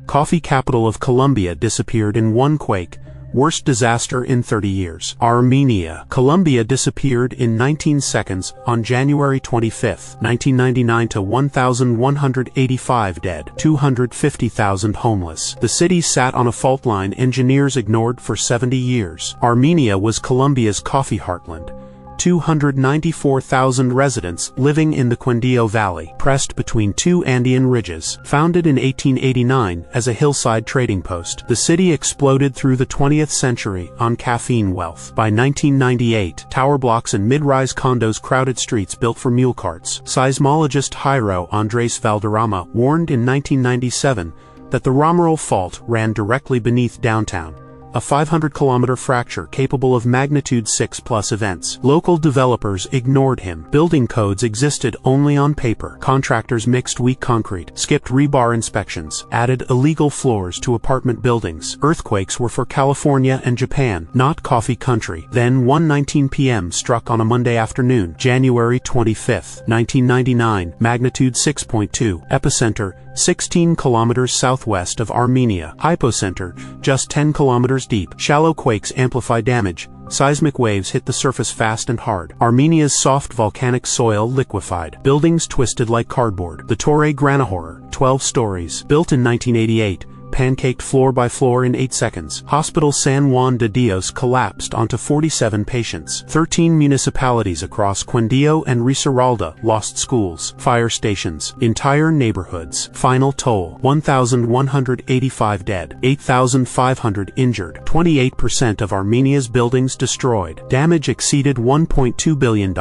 Coffee capital of Colombia disappeared in one quake. Worst disaster in 30 years. Armenia. Colombia disappeared in 19 seconds on January 25, 1999 to 1,185 dead, 250,000 homeless. The city sat on a fault line engineers ignored for 70 years. Armenia was Colombia's coffee heartland. 294,000 residents living in the Quindío Valley, pressed between two Andean ridges. Founded in 1889 as a hillside trading post, the city exploded through the 20th century on caffeine wealth. By 1998, tower blocks and mid-rise condos crowded streets built for mule carts. Seismologist Jairo Andrés Valderrama warned in 1997 that the Romeral Fault ran directly beneath downtown, a 500-kilometer fracture capable of magnitude 6+ events. Local developers ignored him. Building codes existed only on paper. Contractors mixed weak concrete, skipped rebar inspections, added illegal floors to apartment buildings. Earthquakes were for California and Japan, not coffee country. Then 1:19 p.m. struck on a Monday afternoon, January 25, 1999, magnitude 6.2, epicenter 16 kilometers southwest of Armenia, hypocenter just 10 kilometers deep. Shallow quakes amplify damage. Seismic waves hit the surface fast and hard. Armenia's soft volcanic soil liquefied. Buildings twisted like cardboard. The Torre Granahorror, 12 stories, built in 1988, pancaked floor by floor in 8 seconds. Hospital San Juan de Dios collapsed onto 47 patients. 13 municipalities across Quindío and Risaralda lost schools, fire stations, entire neighborhoods. Final toll: 1,185 dead, 8,500 injured, 28% of Armenia's buildings destroyed. Damage exceeded $1.2 billion.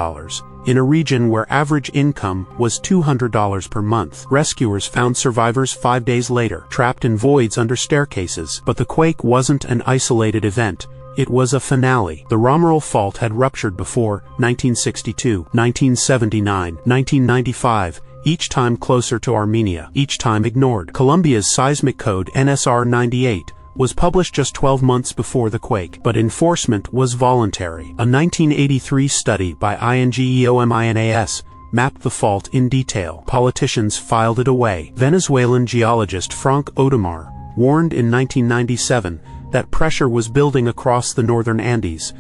In a region where average income was $200 per month. Rescuers found survivors 5 days later, trapped in voids under staircases. But the quake wasn't an isolated event. It was a finale. The Romeral Fault had ruptured before: 1962, 1979, 1995, each time closer to Armenia, each time ignored. Colombia's seismic code NSR 98 was published just 12 months before the quake, but enforcement was voluntary. A 1983 study by INGEOMINAS mapped the fault in detail. Politicians filed it away. Venezuelan geologist Audemard warned in 1997 that pressure was building across the northern Andes.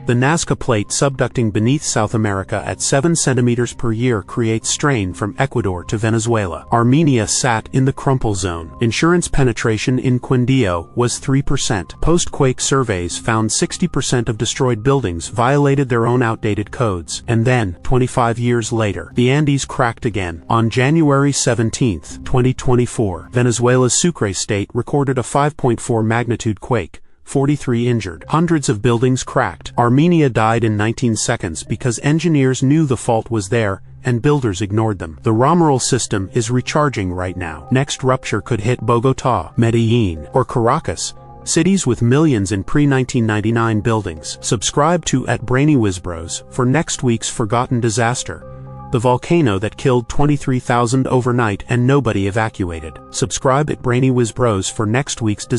The Nazca Plate subducting beneath South America at 7 centimeters per year creates strain from Ecuador to Venezuela. Armenia sat in the crumple zone. Insurance penetration in Quindío was 3%. Post-quake surveys found 60% of destroyed buildings violated their own outdated codes. And then, 25 years later, the Andes cracked again. On January 17, 2024, Venezuela's Sucre state recorded a 5.4 magnitude quake. 43 injured. Hundreds of buildings cracked. Armenia died in 19 seconds because engineers knew the fault was there and builders ignored them. The Romeral system is recharging right now. Next rupture could hit Bogotá, Medellin, or Caracas, cities with millions in pre-1999 buildings. Subscribe to @BrainyWhizBros for next week's forgotten disaster: the volcano that killed 23,000 overnight and nobody evacuated. Subscribe @BrainyWhizBros for next week's disaster.